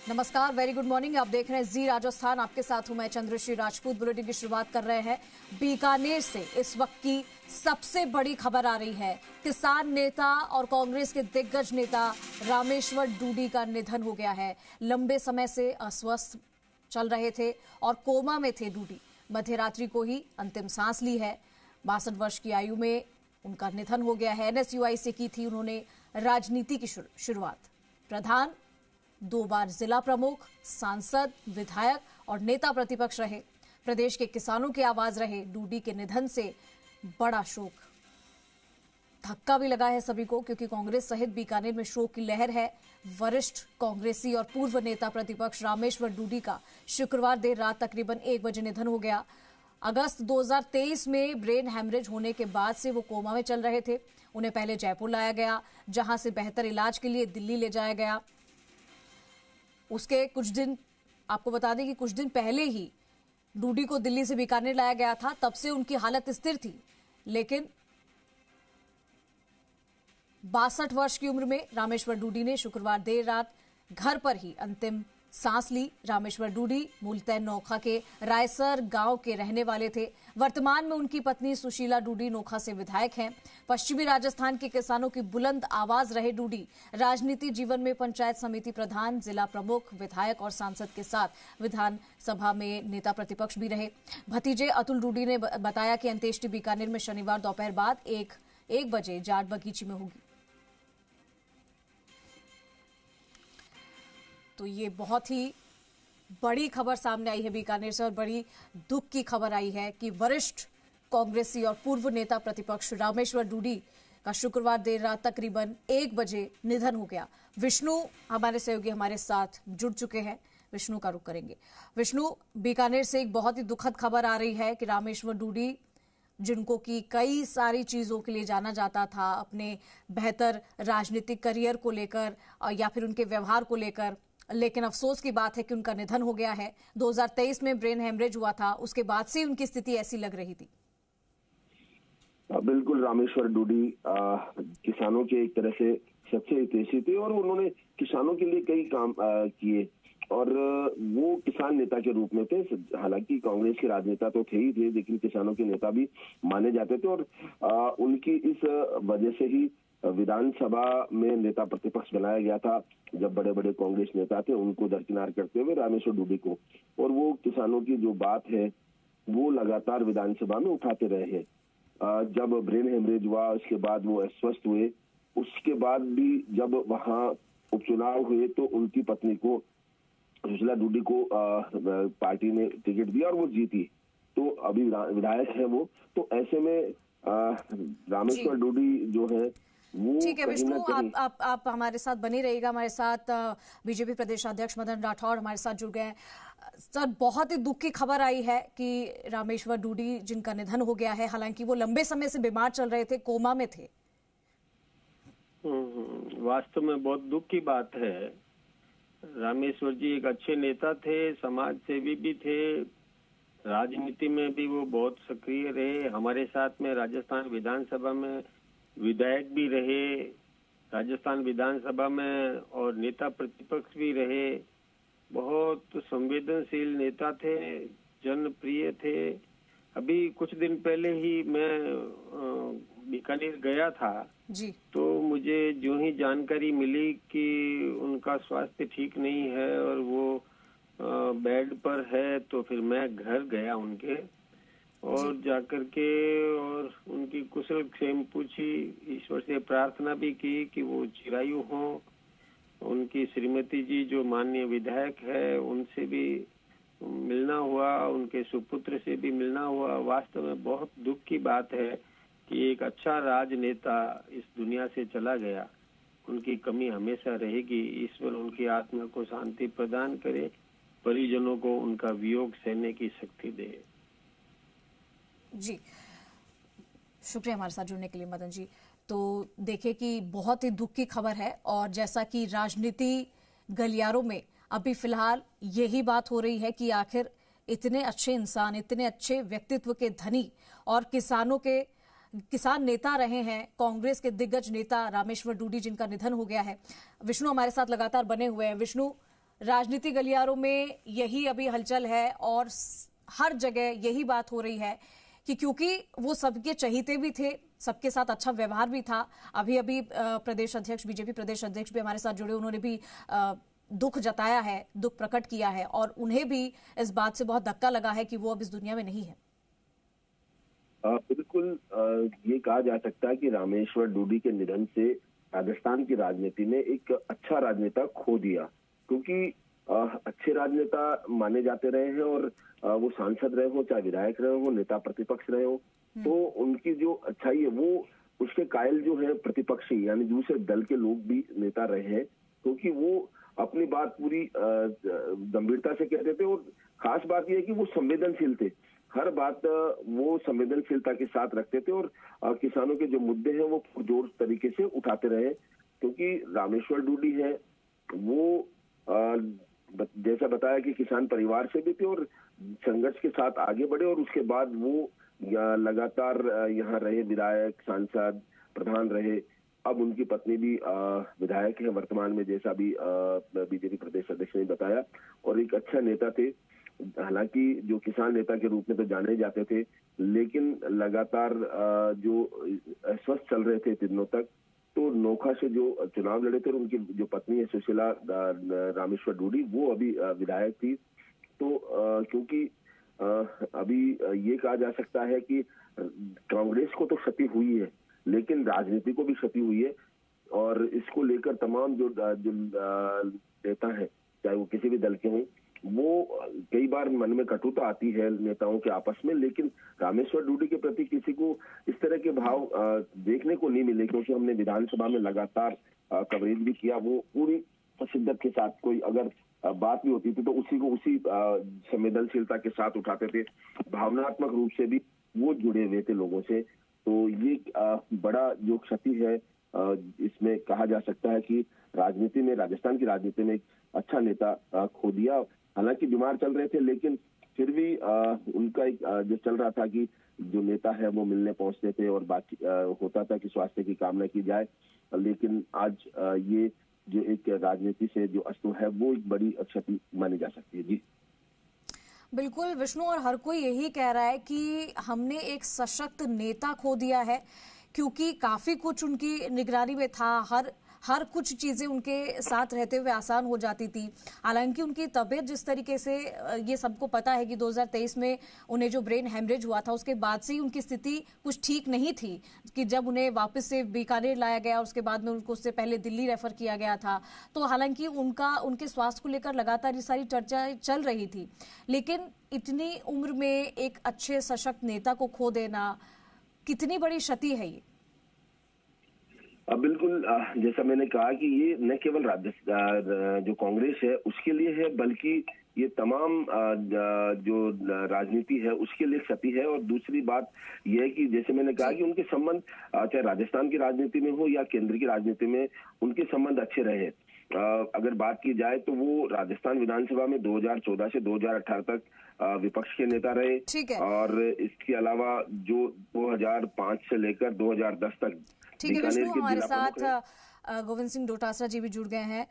नमस्कार, very good morning. आप देख रहे हैं जी राजस्थान। आपके साथ हूं मैं चंद्रश्री राजपूत। बुलेटिन की शुरुआत कर रहे हैं बीकानेर से। इस वक्त की सबसे बड़ी खबर आ रही है। किसान नेता और कांग्रेस के दिग्गज नेता रामेश्वर डूडी का निधन हो गया है। लंबे समय से अस्वस्थ चल रहे थे और कोमा में थे डूडी। मध्यरात्रि को ही अंतिम सांस ली है। 62 वर्ष की आयु में उनका निधन हो गया है। NSUI से की थी उन्होंने राजनीति की शुरुआत। प्रधान, 2 बार जिला प्रमुख, सांसद, विधायक और नेता प्रतिपक्ष रहे। प्रदेश के किसानों की आवाज रहे। डूडी के निधन से बड़ा शोक, धक्का भी लगा है सभी को, क्योंकि कांग्रेस सहित बीकानेर में शोक की लहर है। वरिष्ठ कांग्रेसी और पूर्व नेता प्रतिपक्ष रामेश्वर डूडी का शुक्रवार देर रात तकरीबन 1 बजे निधन हो गया। अगस्त 2023 में ब्रेन हैमरेज होने के बाद से वो कोमा में चल रहे थे। उन्हें पहले जयपुर लाया गया, जहां से बेहतर इलाज के लिए दिल्ली ले जाया गया। उसके कुछ दिन, आपको बता दें कि कुछ दिन पहले ही डूडी को दिल्ली से बीकानेर लाया गया था। तब से उनकी हालत स्थिर थी, लेकिन 62 वर्ष की उम्र में रामेश्वर डूडी ने शुक्रवार देर रात घर पर ही अंतिम सांस ली। रामेश्वर डूडी मूलतः नोखा के रायसर गांव के रहने वाले थे। वर्तमान में उनकी पत्नी सुशीला डूडी नोखा से विधायक हैं। पश्चिमी राजस्थान के किसानों की बुलंद आवाज रहे डूडी। राजनीति जीवन में पंचायत समिति प्रधान, जिला प्रमुख, विधायक और सांसद के साथ विधानसभा में नेता प्रतिपक्ष भी रहे। भतीजे अतुल डूडी ने बताया कि अंत्येष्टि बीकानेर में शनिवार दोपहर बाद 1 बजे जाट बगीची में होगी। तो ये बहुत ही बड़ी खबर सामने आई है बीकानेर से, और बड़ी दुख की खबर आई है कि वरिष्ठ कांग्रेसी और पूर्व नेता प्रतिपक्ष रामेश्वर डूडी का शुक्रवार देर रात तकरीबन 1 बजे निधन हो गया। विष्णु हमारे सहयोगी हमारे साथ जुड़ चुके हैं। विष्णु का रुख करेंगे। विष्णु, बीकानेर से एक बहुत ही दुखद खबर आ रही है कि रामेश्वर डूडी, जिनको कि कई सारी चीजों के लिए जाना जाता था, अपने बेहतर राजनीतिक करियर को लेकर या फिर उनके व्यवहार को लेकर, लेकिन अफसोस की बात है कि उनका निधन हो गया है। 2023 में ब्रेन हेमरेज हुआ था, उसके बाद से उनकी स्थिति ऐसी लग रही थी। बिल्कुल, रामेश्वर डूडी किसानों के एक तरह से सच्चे हितैषी थे और उन्होंने किसानों के लिए कई काम किए और वो किसान नेता के रूप में थे। हालांकि कांग्रेस के राजनेता तो थे ही थे, लेकिन किसानों के नेता भी माने जाते थे और उनकी इस वजह से ही विधानसभा में नेता प्रतिपक्ष बनाया गया था, जब बड़े बड़े कांग्रेस नेता थे उनको दरकिनार करते हुए रामेश्वर डूडी को। और वो किसानों की जो बात है वो लगातार विधानसभा में उठाते रहे हैं। जब ब्रेन हेमरेज हुआ, उसके बाद वो अस्वस्थ हुए। उसके बाद भी जब वहां उपचुनाव हुए तो उनकी पत्नी को, सुशीला डूडी को पार्टी ने टिकट दिया और वो जीती। तो अभी विधायक है वो। तो ऐसे में रामेश्वर डूडी जो है वो, ठीक है विष्णु, आप हमारे साथ बने रहिएगा। हमारे साथ बीजेपी प्रदेश अध्यक्ष मदन राठौड़ हमारे साथ जुड़ गए हैं। सर, बहुत ही दुख की खबर आई है कि रामेश्वर डूडी, जिनका निधन हो गया है, हालांकि वो लंबे समय से बीमार चल रहे थे, कोमा में थे। वास्तव में बहुत दुख की बात है। रामेश्वर जी एक अच्छे नेता थे, समाज सेवी भी थे, राजनीति में भी वो बहुत सक्रिय रहे। हमारे साथ में राजस्थान विधानसभा में विधायक भी रहे, राजस्थान विधानसभा में, और नेता प्रतिपक्ष भी रहे। बहुत संवेदनशील नेता थे, जनप्रिय थे। अभी कुछ दिन पहले ही मैं बीकानेर गया था जी। तो मुझे जो ही जानकारी मिली कि उनका स्वास्थ्य ठीक नहीं है और वो बेड पर है, तो फिर मैं घर गया उनके और जाकर के और उनकी कुशल क्षेम पूछी। ईश्वर से प्रार्थना भी की कि वो चिरायु हों। उनकी श्रीमती जी जो माननीय विधायक है, उनसे भी मिलना हुआ, उनके सुपुत्र से भी मिलना हुआ। वास्तव में बहुत दुख की बात है कि एक अच्छा राजनेता इस दुनिया से चला गया। उनकी कमी हमेशा रहेगी। ईश्वर उनकी आत्मा को शांति प्रदान करे, परिजनों को उनका वियोग सहने की शक्ति दे। जी, शुक्रिया हमारे साथ जुड़ने के लिए मदन जी। तो देखिए कि बहुत ही दुख की खबर है, और जैसा कि राजनीति गलियारों में अभी फिलहाल यही बात हो रही है कि आखिर इतने अच्छे इंसान, इतने अच्छे व्यक्तित्व के धनी और किसान नेता रहे हैं, कांग्रेस के दिग्गज नेता रामेश्वर डूडी, जिनका निधन हो गया है। विष्णु हमारे साथ लगातार बने हुए हैं। विष्णु, राजनीति गलियारों में यही अभी हलचल है और हर जगह यही बात हो रही है कि क्योंकि वो सबके चहीते भी थे, सबके साथ अच्छा व्यवहार भी था। अभी प्रदेश अध्यक्ष, बीजेपी प्रदेश अध्यक्ष भी हमारे साथ जुड़े, उन्होंने भी दुख जताया है, दुख प्रकट किया है और उन्हें भी इस बात से बहुत धक्का लगा है कि वो अब इस दुनिया में नहीं है। बिल्कुल, ये कहा जा सकता है कि रामेश्वर डूडी के निधन से राजस्थान की राजनीति में एक अच्छा राजनेता खो दिया, क्योंकि अच्छे राजनेता माने जाते रहे हैं और वो सांसद रहे हो, चाहे विधायक रहे हो, नेता प्रतिपक्ष रहे हो, तो उनकी जो अच्छाई है वो उसके कायल जो है प्रतिपक्षी यानी दूसरे दल के लोग भी नेता रहे हैं, क्योंकि वो अपनी बात पूरी गंभीरता से कहते थे और खास बात यह है कि वो संवेदनशील थे। हर बात वो संवेदनशीलता के साथ रखते थे और किसानों के जो मुद्दे हैं वो पुरजोर तरीके से उठाते रहे, क्योंकि रामेश्वर डूडी है वो जैसा बताया कि किसान परिवार से भी थे और संघर्ष के साथ आगे बढ़े और उसके बाद वो लगातार यहाँ रहे, विधायक, सांसद, प्रधान रहे। अब उनकी पत्नी भी विधायक है वर्तमान में, जैसा भी बीजेपी प्रदेश अध्यक्ष ने बताया, और एक अच्छा नेता थे। हालांकि जो किसान नेता के रूप में तो जाने जाते थे, लेकिन लगातार जो अस्वस्थ चल रहे थे दिनों तक, तो नोखा से जो चुनाव लड़े थे और उनकी जो पत्नी है सुशीला रामेश्वर डूडी, वो अभी विधायक थी। तो क्योंकि अभी ये कहा जा सकता है कि कांग्रेस को तो क्षति हुई है, लेकिन राजनीति को भी क्षति हुई है और इसको लेकर तमाम जो नेता है, चाहे वो किसी भी दल के हों, वो कई बार मन में कटुता आती है नेताओं के आपस में, लेकिन रामेश्वर डूडी के प्रति किसी को इस तरह के भाव देखने को नहीं मिले, क्योंकि हमने विधानसभा में लगातार कवरेज भी किया। वो पूरी शिद्दत के साथ कोई अगर बात भी होती थी तो उसी को उसी संवेदनशीलता के साथ उठाते थे, भावनात्मक रूप से भी वो जुड़े हुए थे लोगों से। तो ये बड़ा जो क्षति है, इसमें कहा जा सकता है कि राजनीति में, राजस्थान की राजनीति में एक अच्छा नेता खो दिया। हालांकि बीमार चल रहे थे, लेकिन फिर भी उनका एक जो चल रहा था कि जो नेता है वो मिलने पहुंचते थे और बात होता था कि स्वास्थ्य की कामना की जाए, लेकिन आज ये जो एक राजनीति से जो अस्तु है वो एक बड़ी क्षति मानी जा सकती है। जी बिल्कुल विष्णु, और हर कोई यही कह रहा है कि हमने एक सशक्त नेता खो दिया है, क्योंकि काफी कुछ उनकी निगरानी में था, हर कुछ चीजें उनके साथ रहते हुए आसान हो जाती थी। हालांकि उनकी तबीयत जिस तरीके से, ये सबको पता है कि 2023 में उन्हें जो ब्रेन हेमरेज हुआ था, उसके बाद से ही उनकी स्थिति कुछ ठीक नहीं थी, कि जब उन्हें वापस से बीकानेर लाया गया, उसके बाद में उनको उससे पहले दिल्ली रेफर किया गया था। तो हालांकि उनके स्वास्थ्य को लेकर लगातार ये सारी चर्चा चल रही थी, लेकिन इतनी उम्र में एक अच्छे सशक्त नेता को खो देना कितनी बड़ी क्षति है ये। बिल्कुल, जैसा मैंने कहा कि ये न केवल जो कांग्रेस है उसके लिए है, बल्कि ये तमाम जो राजनीति है उसके लिए क्षति है। और दूसरी बात यह है कि जैसे मैंने कहा कि उनके संबंध चाहे राजस्थान की राजनीति में हो या केंद्र की राजनीति में, उनके संबंध अच्छे रहे। अगर बात की जाए तो वो राजस्थान विधानसभा में 2014 से 2018 तक विपक्ष के नेता रहे, और इसके अलावा जो 2005 से लेकर 2010 तक ठीक है विष्णु, हमारे साथ गोविंद सिंह डोटासरा जी भी जुड़ गए हैं।